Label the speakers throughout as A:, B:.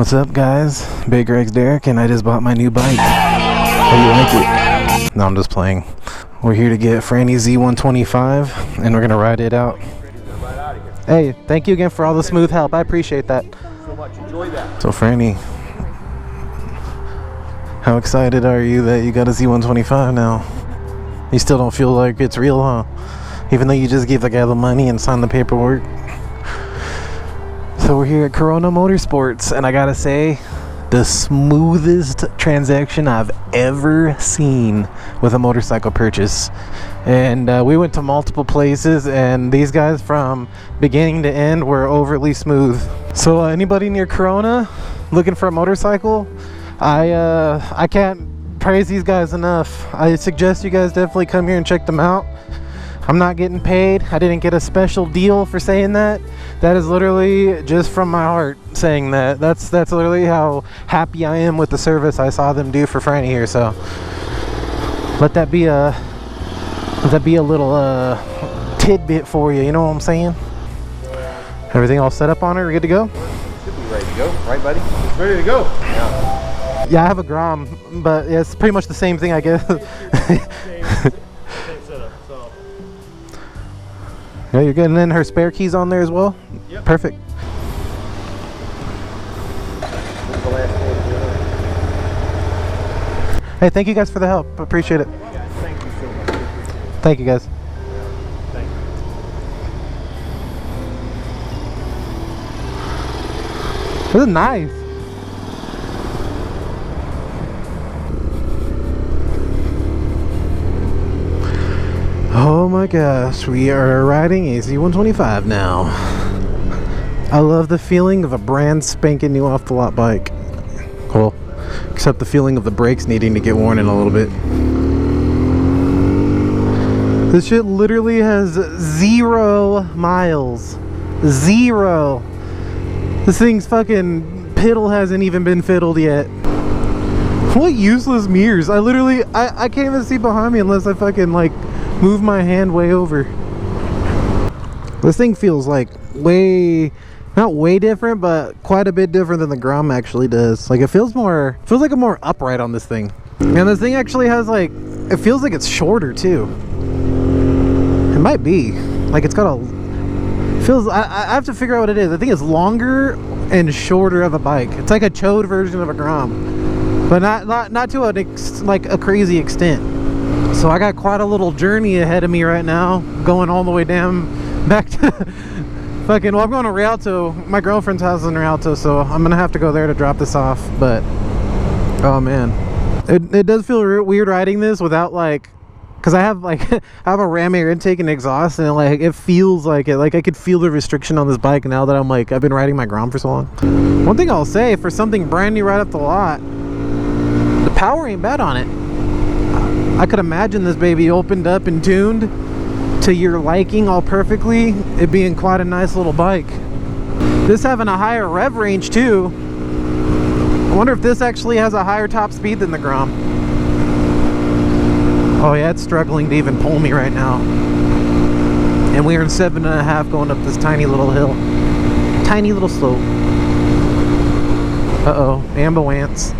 A: What's up, guys? Big Rex Derek, and I just bought my new bike. How do you like it? No, I'm just playing. We're here to get Franny's Z125, and we're gonna ride it out. Hey, thank you again for all the smooth help. I appreciate that.
B: So much. Enjoy that.
A: So, Franny, how excited are you that you got a Z125 now? You still don't feel like it's real, huh? Even though you just gave the guy the money and signed the paperwork. So we're here at Corona Motorsports, and I gotta say, the smoothest transaction I've ever seen with a motorcycle purchase. And we went to multiple places, and these guys from beginning to end were overly smooth. So anybody near Corona looking for a motorcycle, I can't praise these guys enough. I suggest you guys definitely come here and check them out. I'm not getting paid. I didn't get a special deal for saying that. That is literally just from my heart saying that. That's literally how happy I am with the service I saw them do for Franny here. So let that be a little tidbit for you. You know what I'm saying? Everything all set up on it? We're good to go?
B: Should be ready to go, right, buddy? It's ready to go.
A: Yeah, I have a Grom, but it's pretty much the same thing, I guess. Yeah, you're getting in her spare keys on there as well?
B: Yep.
A: Perfect. Hey, thank you guys for the help. Appreciate it.
B: Thank you so much.
A: Thank you guys.
B: Thank you.
A: This is nice. Oh my gosh, we are riding a Z125 now. I love the feeling of a brand spanking new off the lot bike. Cool. Except the feeling of the brakes needing to get worn in a little bit. This shit literally has 0 miles. 0. This thing's fucking piddle hasn't even been fiddled yet. What useless mirrors. I can't even see behind me unless I fucking like move my hand way over. This thing feels like not way different, but quite a bit different than the Grom actually does. Like it feels like I'm more upright on this thing. And this thing actually has like, it feels like it's shorter too. It might be. Like it's got I have to figure out what it is. I think it's longer and shorter of a bike. It's like a chode version of a Grom. But not to a crazy extent. So I got quite a little journey ahead of me right now, going all the way down back to fucking, well, I'm going to Rialto. My girlfriend's house is in Rialto, so I'm gonna have to go there to drop this off. But oh man, it does feel weird riding this without like, because I have a ram air intake and exhaust, and like it feels like it, like I could feel the restriction on this bike now that I've been riding my Grom for so long. One thing I'll say, for something brand new right off the lot, the power ain't bad on it. I could imagine this baby opened up and tuned to your liking all perfectly, it being quite a nice little bike. This having a higher rev range too. I wonder if this actually has a higher top speed than the Grom. Oh yeah, it's struggling to even pull me right now. And we're in 7.5 going up this tiny little hill. Tiny little slope. Uh-oh, ambulance.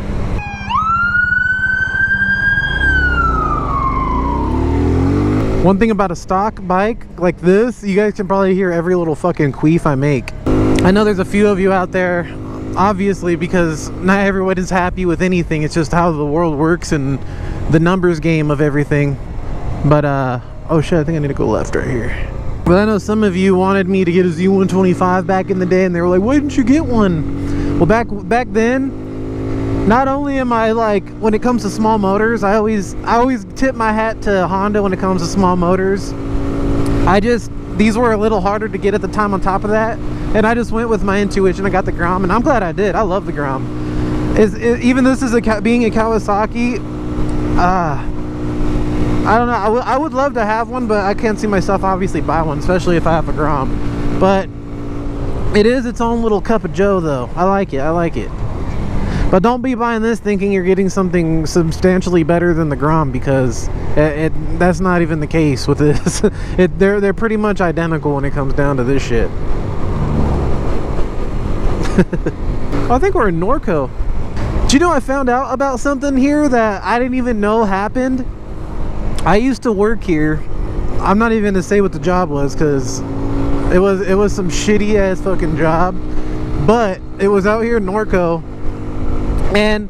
A: One thing about a stock bike like this, you guys can probably hear every little fucking queef I make. I know there's a few of you out there, obviously, because not everyone is happy with anything. It's just how the world works and the numbers game of everything. But oh shit, I think I need to go left right here. But I know some of you wanted me to get a Z125 back in the day, and they were like, why didn't you get one? Well, back then, not only am I like, when it comes to small motors, I always tip my hat to Honda when it comes to small motors. These were a little harder to get at the time on top of that, and I just went with my intuition. I got the Grom, and I'm glad I did. I love the Grom. Even this is being a Kawasaki, I don't know. I would love to have one, but I can't see myself obviously buy one, especially if I have a Grom. But it is its own little cup of joe though. I like it. But don't be buying this thinking you're getting something substantially better than the Grom, because that's not even the case with this. They're pretty much identical when it comes down to this shit. I think we're in Norco. Do you know I found out about something here that I didn't even know happened? I used to work here. I'm not even gonna say what the job was because it was some shitty ass fucking job, but it was out here in Norco, and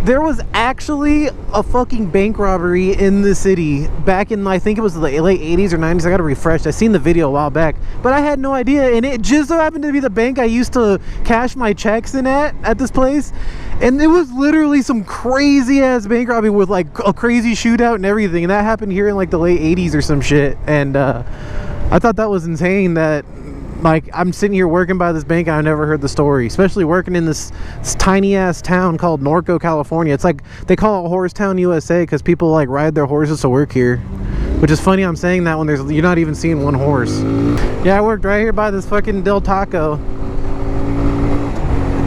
A: there was actually a fucking bank robbery in the city back in, I think it was the late 80s or 90s. I gotta refresh. I seen the video a while back, but I had no idea, and it just so happened to be the bank I used to cash my checks in at this place. And it was literally some crazy ass bank robbery with like a crazy shootout and everything, and that happened here in like the late 80s or some shit. And I thought that was insane that like I'm sitting here working by this bank and I never heard the story, especially working in this tiny ass town called Norco, California. It's like they call it Horsetown, USA, because people like ride their horses to work here, which is funny I'm saying that when you're not even seeing one horse. Yeah, I worked right here by this fucking Del Taco,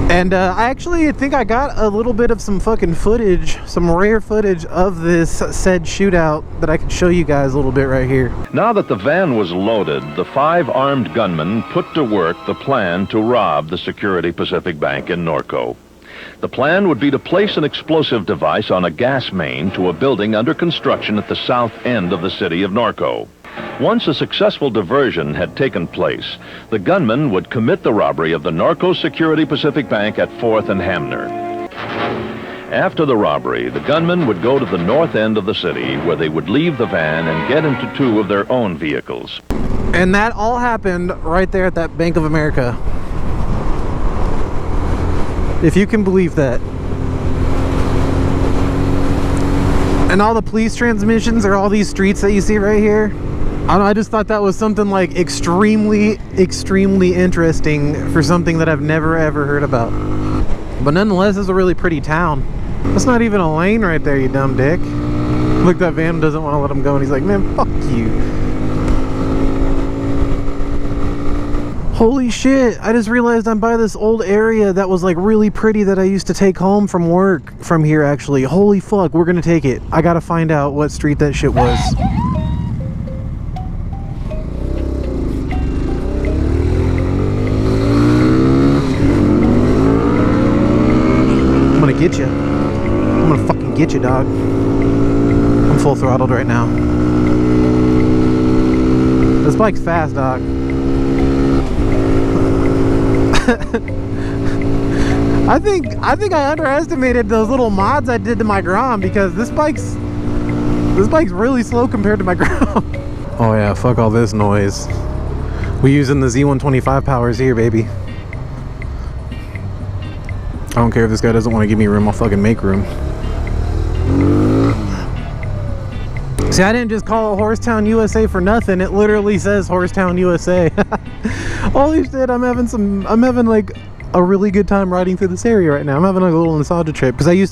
A: and I actually think I got a little bit of some fucking footage, some rare footage of this said shootout that I could show you guys a little bit right here.
C: Now that the van was loaded, the 5 armed gunmen put to work the plan to rob the Security Pacific Bank in Norco. The plan would be to place an explosive device on a gas main to a building under construction at the south end of the city of Norco. Once a successful diversion had taken place, the gunmen would commit the robbery of the Norco Security Pacific Bank at 4th and Hamner. After the robbery, the gunmen would go to the north end of the city, where they would leave the van and get into 2 of their own vehicles.
A: And that all happened right there at that Bank of America. If you can believe that. And all the police transmissions are all these streets that you see right here. I don't know, I just thought that was something like extremely interesting for something that I've never ever heard about. But nonetheless, it's a really pretty town. That's not even a lane right there, you dumb dick. Look, that van doesn't want to let him go, and he's like, man, fuck you. Holy shit, I just realized I'm by this old area that was like really pretty that I used to take home from work from here actually. Holy fuck, we're gonna take it. I gotta find out what street that shit was. I'm gonna get you. I'm gonna fucking get you, dog. I'm full throttled right now. This bike's fast, dog. I think I underestimated those little mods I did to my Grom, because this bike's really slow compared to my Grom. Oh yeah, fuck all this noise. We using the Z125 powers here, baby. I don't care if this guy doesn't want to give me room, I'll fucking make room. See, I didn't just call it Horsetown, USA for nothing. It literally says Horsetown, USA. Holy shit, I'm having like a really good time riding through this area right now. I'm having like a little nostalgia trip, because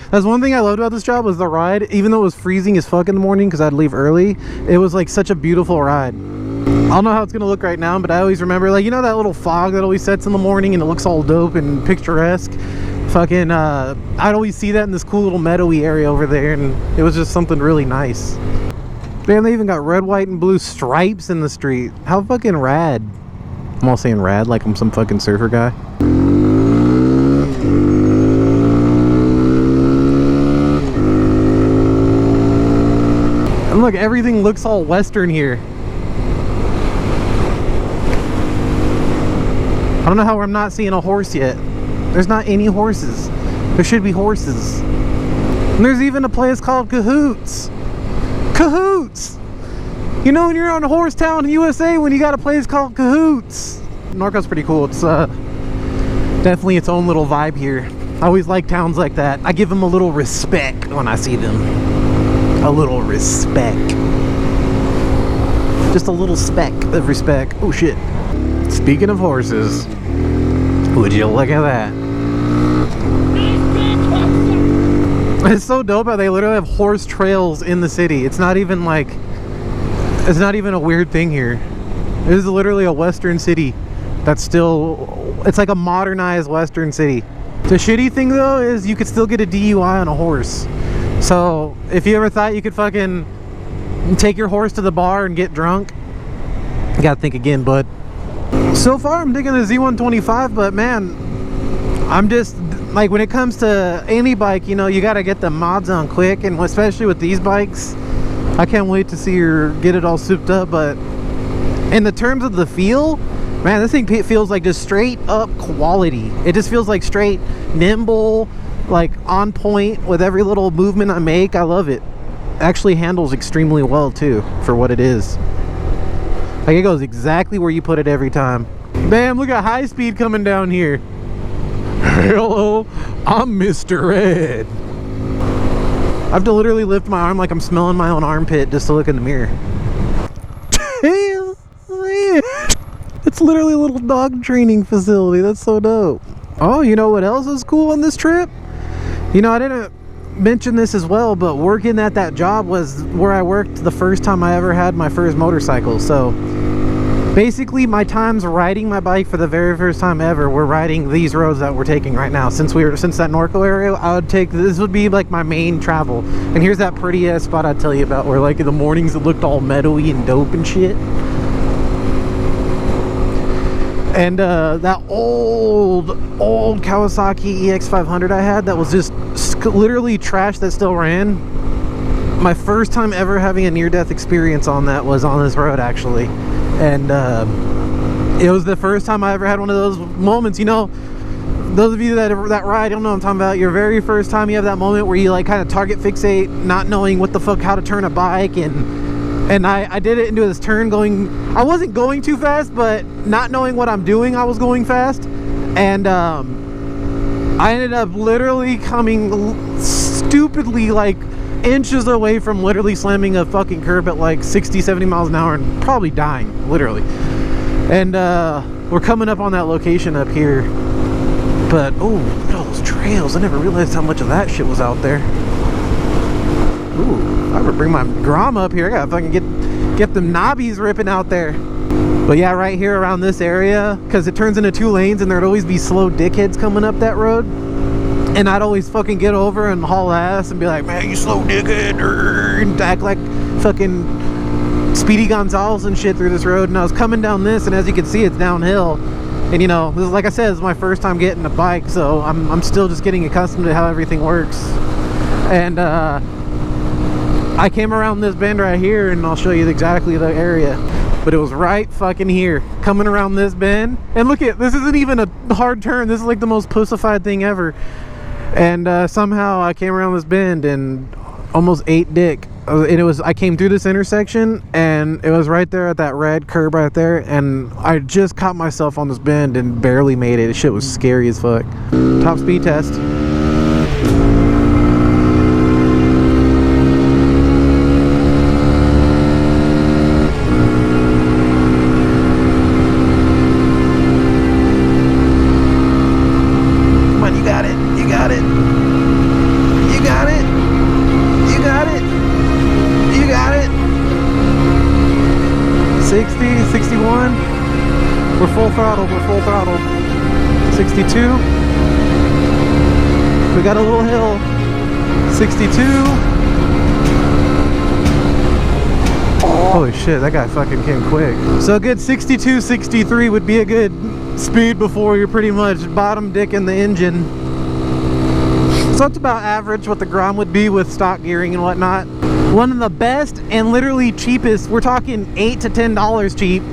A: that's one thing I loved about this job, was the ride. Even though it was freezing as fuck in the morning because I'd leave early, it was like such a beautiful ride. I don't know how it's gonna look right now, but I always remember, like, you know that little fog that always sets in the morning and it looks all dope and picturesque? Fucking I'd always see that in this cool little meadowy area over there, and it was just something really nice. Man, they even got red, white, and blue stripes in the street. How fucking rad. I'm all saying rad like I'm some fucking surfer guy. And look, everything looks all western here. I don't know how I'm not seeing a horse yet. There's not any horses. There should be horses. And there's even a place called Cahoots. Cahoots! You know when you're on Horsetown, USA, when you got a place called Cahoots. Norco's pretty cool. It's definitely its own little vibe here. I always like towns like that. I give them a little respect when I see them. A little respect. Just a little speck of respect. Oh shit. Speaking of horses, would you look at that? It's so dope how they literally have horse trails in the city. It's not even like, it's not even a weird thing here. It is literally a western city that's still, it's like a modernized western city. The shitty thing though is you could still get a DUI on a horse. So if you ever thought you could fucking take your horse to the bar and get drunk, you gotta think again, bud. So far I'm digging a Z125, but man, I'm just like, when it comes to any bike, you know, you got to get the mods on quick, and especially with these bikes, I can't wait to see her get it all souped up. But in the terms of the feel, man, this thing feels like just straight up quality. It just feels like straight nimble, like on point with every little movement I make. I love it. Actually handles extremely well too for what it is. Like, it goes exactly where you put it every time. Bam, look at high speed coming down here. Hello, I'm Mr. Ed. I have to literally lift my arm like I'm smelling my own armpit just to look in the mirror. Damn, man. It's literally a little dog training facility. That's so dope. Oh, you know what else is cool on this trip? You know, I didn't mention this as well, but working at that job was where I worked the first time I ever had my first motorcycle. So basically, my times riding my bike for the very first time ever were riding these roads that we're taking right now. Since that Norco area, I would take, this would be like my main travel. And here's that pretty ass spot I tell you about, where like in the mornings it looked all meadowy and dope and shit. And that old Kawasaki EX500 I had, that was just literally trash that still ran. My first time ever having a near-death experience on that was on this road, actually. And it was the first time I ever had one of those moments. You know, those of you that ride, don't know what I'm talking about. Your very first time you have that moment where you like kind of target fixate, not knowing what the fuck, how to turn a bike. And I did it into this turn I wasn't going too fast, but not knowing what I'm doing, I was going fast. And I ended up literally coming stupidly like inches away from literally slamming a fucking curb at like 60-70 miles an hour and probably dying, literally. And we're coming up on that location up here. But oh, look at all those trails. I never realized how much of that shit was out there. Ooh, I would bring my Grom up here. I gotta fucking get them knobbies ripping out there. But yeah, right here around this area, because it turns into 2 lanes and there'd always be slow dickheads coming up that road. And I'd always fucking get over and haul ass and be like, man, you slow dickhead, and act like fucking Speedy Gonzales and shit through this road. And I was coming down this, and as you can see, it's downhill. And you know, this is, like I said, this is my first time getting a bike, so I'm still just getting accustomed to how everything works. And I came around this bend right here, and I'll show you exactly the area. But it was right fucking here, coming around this bend. And look at, this isn't even a hard turn. This is like the most pussified thing ever. And somehow I came around this bend and almost ate dick. And I came through this intersection, and it was right there at that red curb right there. And I just caught myself on this bend and barely made it. This shit was scary as fuck. Top speed test. We're full throttle. 62. We got a little hill. 62. Holy shit, that guy fucking came quick. So a good 62, 63 would be a good speed before you're pretty much bottom dicking the engine. So that's about average what the Grom would be with stock gearing and whatnot. One of the best and literally cheapest, we're talking $8 to $10 cheap,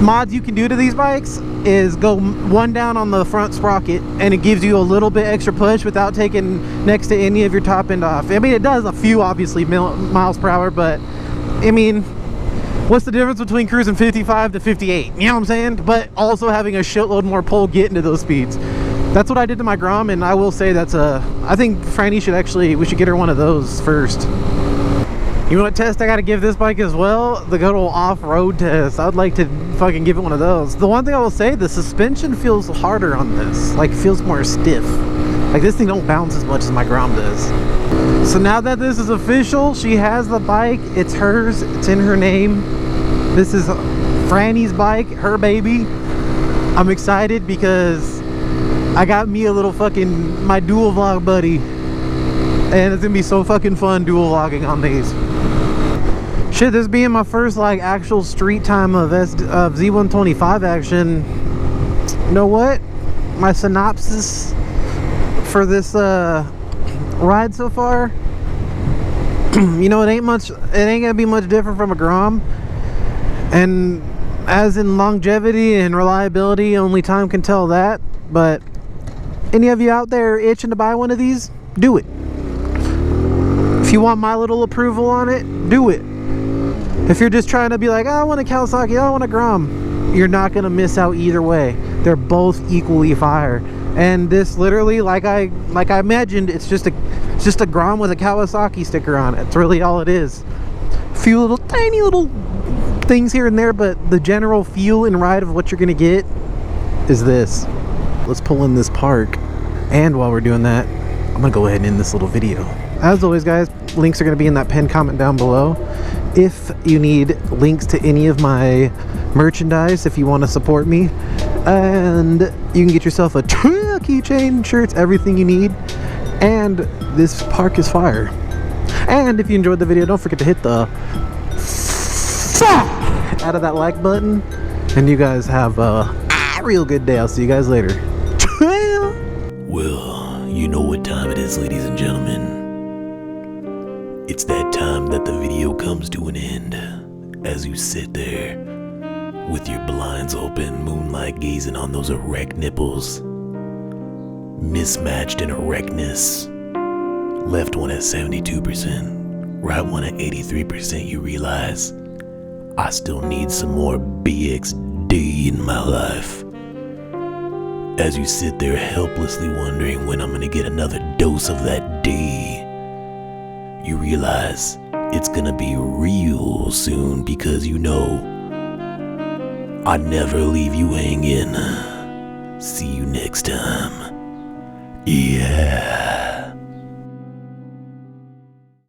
A: mods you can do to these bikes is go one down on the front sprocket, and it gives you a little bit extra push without taking next to any of your top end off. I mean, it does a few obviously miles per hour, but I mean, what's the difference between cruising 55 to 58? You know what I'm saying? But also having a shitload more pull getting to those speeds. That's what I did to my Grom, and I will say that's I think Franny should actually, we should get her one of those first. You know what test I gotta give this bike as well? The good old off-road test. I'd like to fucking give it one of those. The one thing I will say, the suspension feels harder on this. Like, feels more stiff. Like, this thing don't bounce as much as my Grom does. So now that this is official, she has the bike. It's hers. It's in her name. This is Franny's bike, her baby. I'm excited because I got me a little fucking, my dual vlog buddy. And it's gonna be so fucking fun dual vlogging on these. Shit, this being my first like actual street time of Z125 action, you know what? my synopsis for this ride so far, you know, it ain't gonna be much different from a Grom. And as in longevity and reliability, only time can tell that. But any of you out there itching to buy one of these, do it. If you want my little approval on it, do it. If you're just trying to be like, oh, I want a Kawasaki, oh, I want a Grom, you're not gonna miss out either way. They're both equally fire. And this literally, like I imagined, it's just a Grom with a Kawasaki sticker on it. That's really all it is. A few little tiny little things here and there, but the general feel and ride of what you're gonna get is this. Let's pull in this park, and while we're doing that, I'm gonna go ahead and end this little video. As always, guys, links are gonna be in that pinned comment down below. If you need links to any of my merchandise, if you want to support me, and you can get yourself a keychain, shirts, everything you need. And this park is fire. And if you enjoyed the video, don't forget to hit the out of that like button. And you guys have a real good day. I'll see you guys later.
D: Well, you know what time it is, ladies and gentlemen. It's that time that the video comes to an end. As you sit there with your blinds open, moonlight gazing on those erect nipples, mismatched in erectness. Left one at 72%, right one at 83%. You realize I still need some more BXD in my life. As you sit there helplessly wondering when I'm gonna get another dose of that D, you realize it's gonna be real soon, because you know I never leave you hanging. See you next time. Yeah.